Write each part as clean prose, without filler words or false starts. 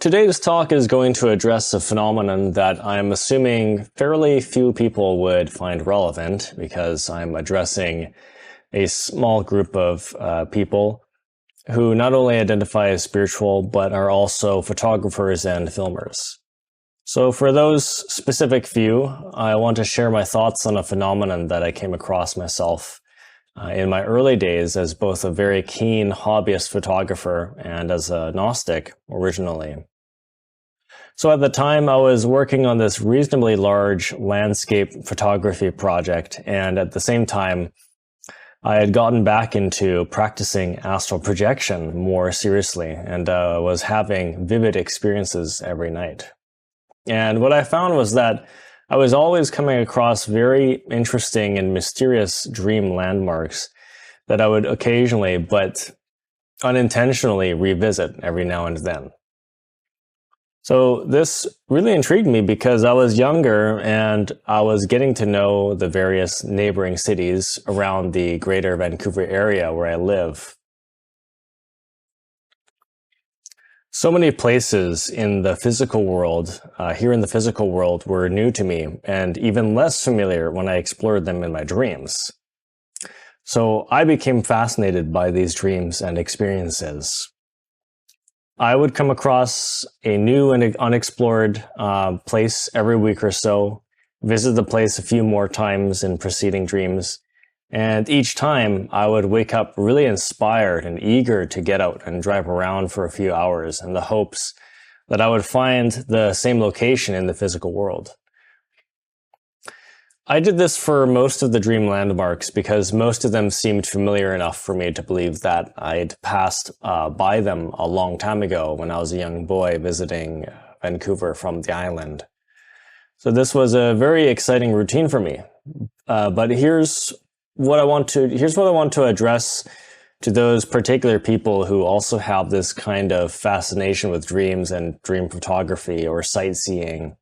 Today's talk is going to address a phenomenon that I'm assuming fairly few people would find relevant because I'm addressing a small group of people who not only identify as spiritual, but are also photographers and filmers. So for those specific few, I want to share my thoughts on a phenomenon that I came across myself in my early days as both a very keen hobbyist photographer and as a Gnostic originally. So at the time, I was working on this reasonably large landscape photography project, and at the same time, I had gotten back into practicing astral projection more seriously and was having vivid experiences every night. And what I found was that I was always coming across very interesting and mysterious dream landmarks that I would occasionally, but unintentionally, revisit every now and then. So this really intrigued me because I was younger and I was getting to know the various neighboring cities around the greater Vancouver area where I live. So many places in the physical world, here in the physical world, were new to me and even less familiar when I explored them in my dreams. So I became fascinated by these dreams and experiences. I would come across a new and unexplored place every week or so, visit the place a few more times in preceding dreams, and each time I would wake up really inspired and eager to get out and drive around for a few hours in the hopes that I would find the same location in the physical world. I did this for most of the dream landmarks because most of them seemed familiar enough for me to believe that I'd passed by them a long time ago when I was a young boy visiting Vancouver from the island. So this was a very exciting routine for me. But here's what I want to address to those particular people who also have this kind of fascination with dreams and dream photography or sightseeing.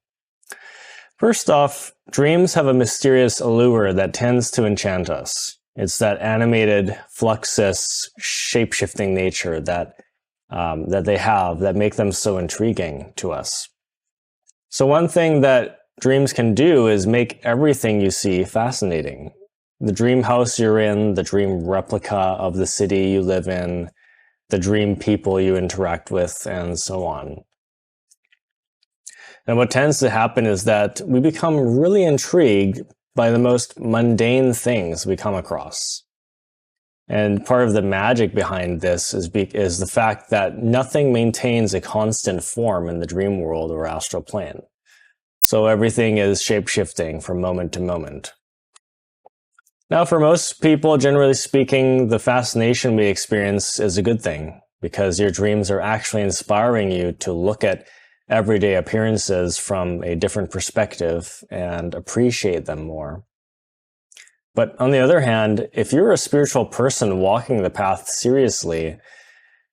First off, dreams have a mysterious allure that tends to enchant us. It's that animated, fluxus, shape-shifting nature that they have that make them so intriguing to us. So one thing that dreams can do is make everything you see fascinating. The dream house you're in, the dream replica of the city you live in, the dream people you interact with, and so on. And what tends to happen is that we become really intrigued by the most mundane things we come across. And part of the magic behind this is the fact that nothing maintains a constant form in the dream world or astral plane. So everything is shape-shifting from moment to moment. Now, for most people, generally speaking, the fascination we experience is a good thing because your dreams are actually inspiring you to look at everyday appearances from a different perspective and appreciate them more. But on the other hand, if you're a spiritual person walking the path seriously,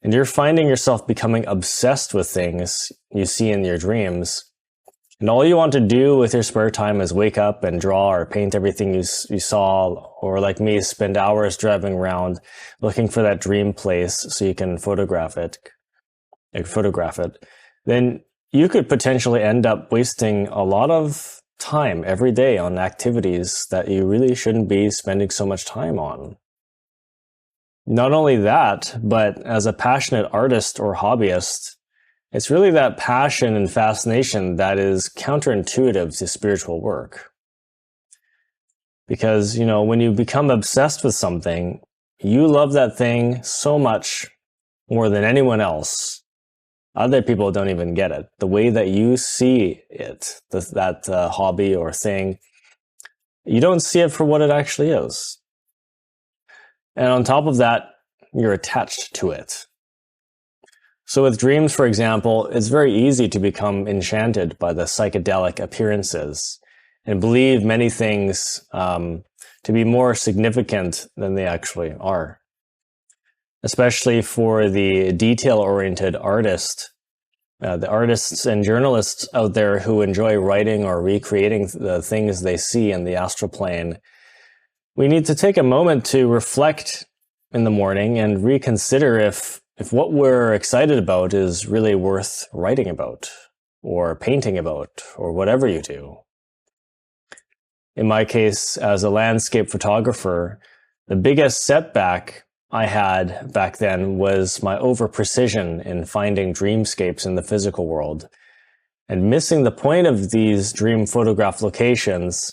and you're finding yourself becoming obsessed with things you see in your dreams, and all you want to do with your spare time is wake up and draw or paint everything you saw, or like me, spend hours driving around looking for that dream place so you can photograph it, then you could potentially end up wasting a lot of time every day on activities that you really shouldn't be spending so much time on. Not only that, but as a passionate artist or hobbyist, it's really that passion and fascination that is counterintuitive to spiritual work. Because, when you become obsessed with something, you love that thing so much more than anyone else. Other people don't even get it. The way that you see it, that hobby or thing, you don't see it for what it actually is. And on top of that, you're attached to it. So with dreams, for example, it's very easy to become enchanted by the psychedelic appearances and believe many things to be more significant than they actually are. Especially for the detail-oriented artist, the artists and journalists out there who enjoy writing or recreating the things they see in the astral plane. We need to take a moment to reflect in the morning and reconsider if if what we're excited about is really worth writing about, or painting about, or whatever you do. In my case, as a landscape photographer, the biggest setback I had back then was my over-precision in finding dreamscapes in the physical world, and missing the point of these dream photograph locations,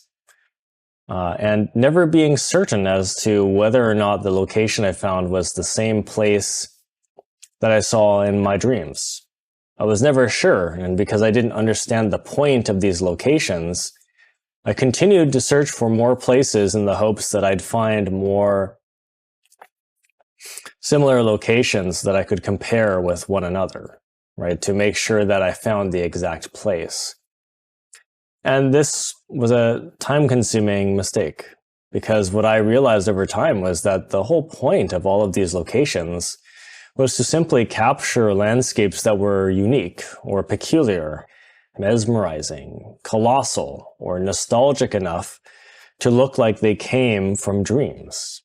and never being certain as to whether or not the location I found was the same place that I saw in my dreams. I was never sure, and because I didn't understand the point of these locations, I continued to search for more places in the hopes that I'd find more similar locations that I could compare with one another, right? To make sure that I found the exact place. And this was a time-consuming mistake, because what I realized over time was that the whole point of all of these locations was to simply capture landscapes that were unique or peculiar, mesmerizing, colossal, or nostalgic enough to look like they came from dreams.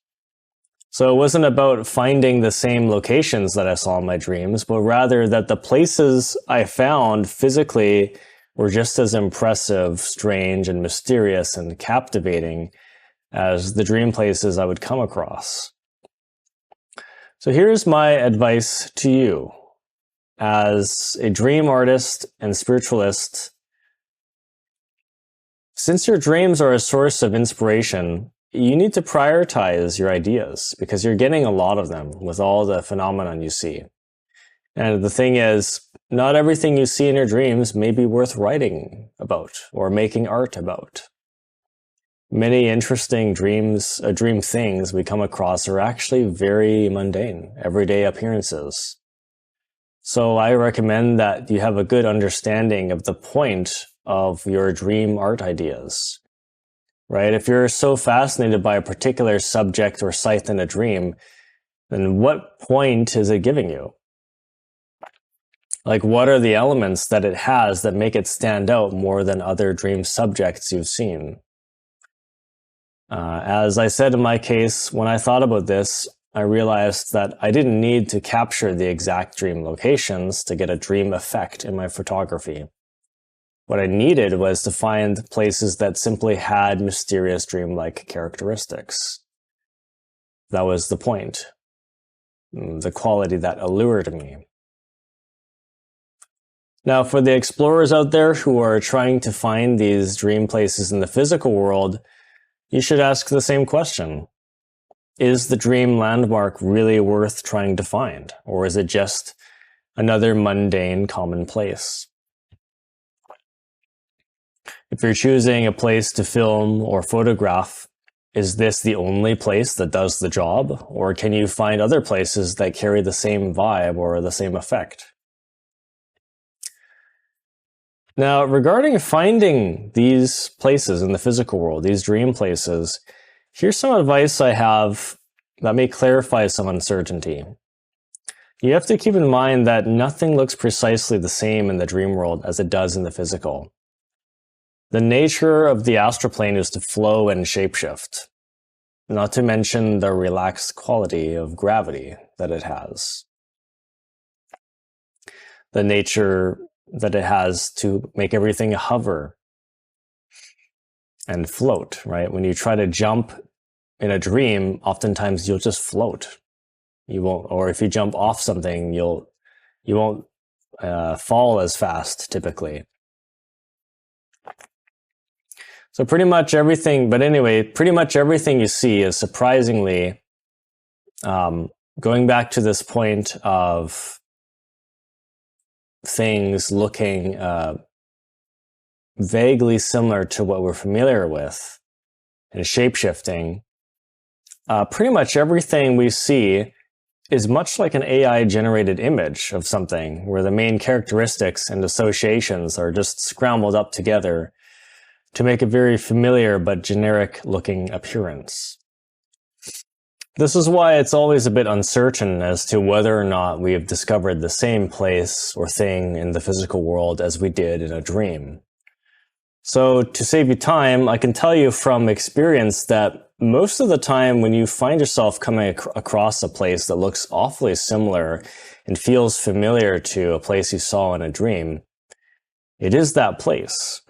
So it wasn't about finding the same locations that I saw in my dreams, but rather that the places I found physically were just as impressive, strange, and mysterious and captivating as the dream places I would come across. So here's my advice to you. As a dream artist and spiritualist, since your dreams are a source of inspiration, you need to prioritize your ideas because you're getting a lot of them with all the phenomenon you see. And the thing is, not everything you see in your dreams may be worth writing about or making art about. Many interesting dream things we come across are actually very mundane, everyday appearances. So I recommend that you have a good understanding of the point of your dream art ideas. Right? If you're so fascinated by a particular subject or site in a dream, then what point is it giving you? Like, what are the elements that it has that make it stand out more than other dream subjects you've seen? As I said in my case, when I thought about this, I realized that I didn't need to capture the exact dream locations to get a dream effect in my photography. What I needed was to find places that simply had mysterious dreamlike characteristics. That was the point, the quality that allured me. Now, for the explorers out there who are trying to find these dream places in the physical world, you should ask the same question. Is the dream landmark really worth trying to find, or is it just another mundane commonplace? If you're choosing a place to film or photograph, is this the only place that does the job? Or can you find other places that carry the same vibe or the same effect? Now, regarding finding these places in the physical world, these dream places, here's some advice I have that may clarify some uncertainty. You have to keep in mind that nothing looks precisely the same in the dream world as it does in the physical. The nature of the astral plane is to flow and shapeshift, not to mention the relaxed quality of gravity that it has. The nature that it has to make everything hover and float, right? When you try to jump in a dream, oftentimes you'll just float. You won't, or if you jump off something, you won't fall as fast typically. So pretty much everything, but anyway, pretty much everything you see is surprisingly, going back to this point of things looking vaguely similar to what we're familiar with and shape-shifting, pretty much everything we see is much like an AI-generated image of something where the main characteristics and associations are just scrambled up together to make a very familiar but generic-looking appearance. This is why it's always a bit uncertain as to whether or not we have discovered the same place or thing in the physical world as we did in a dream. So to save you time, I can tell you from experience that most of the time when you find yourself coming across a place that looks awfully similar and feels familiar to a place you saw in a dream, it is that place.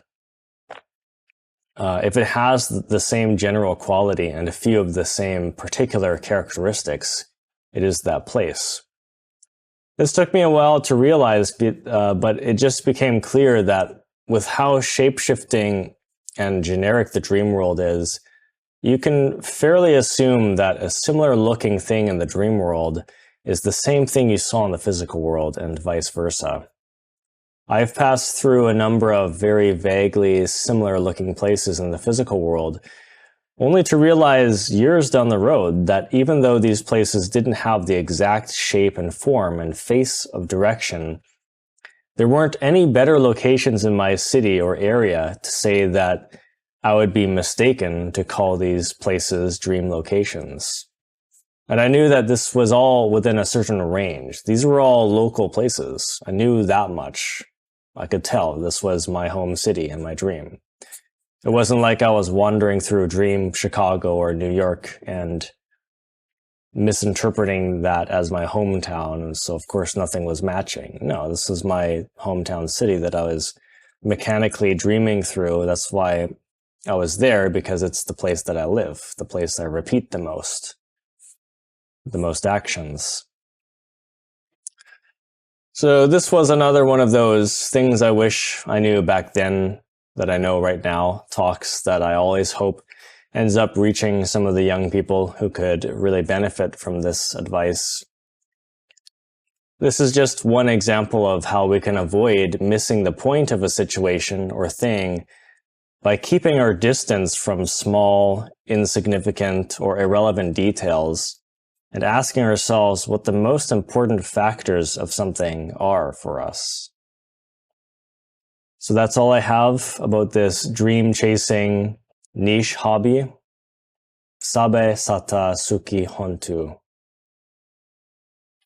If it has the same general quality and a few of the same particular characteristics, it is that place. This took me a while to realize, but it just became clear that with how shape-shifting and generic the dream world is, you can fairly assume that a similar looking thing in the dream world is the same thing you saw in the physical world and vice versa. I've passed through a number of very vaguely similar looking places in the physical world, only to realize years down the road that even though these places didn't have the exact shape and form and face of direction, there weren't any better locations in my city or area to say that I would be mistaken to call these places dream locations. And I knew that this was all within a certain range. These were all local places. I knew that much. I could tell this was my home city and my dream. It wasn't like I was wandering through dream Chicago or New York and misinterpreting that as my hometown, and so of course nothing was matching. No, this was my hometown city that I was mechanically dreaming through. That's why I was there, because it's the place that I live, the place I repeat the most actions. So this was another one of those things I wish I knew back then that I know right now, talks that I always hope ends up reaching some of the young people who could really benefit from this advice. This is just one example of how we can avoid missing the point of a situation or thing by keeping our distance from small, insignificant, or irrelevant details and asking ourselves what the most important factors of something are for us. So that's all I have about this dream-chasing niche hobby. Sabe sata suki hontu.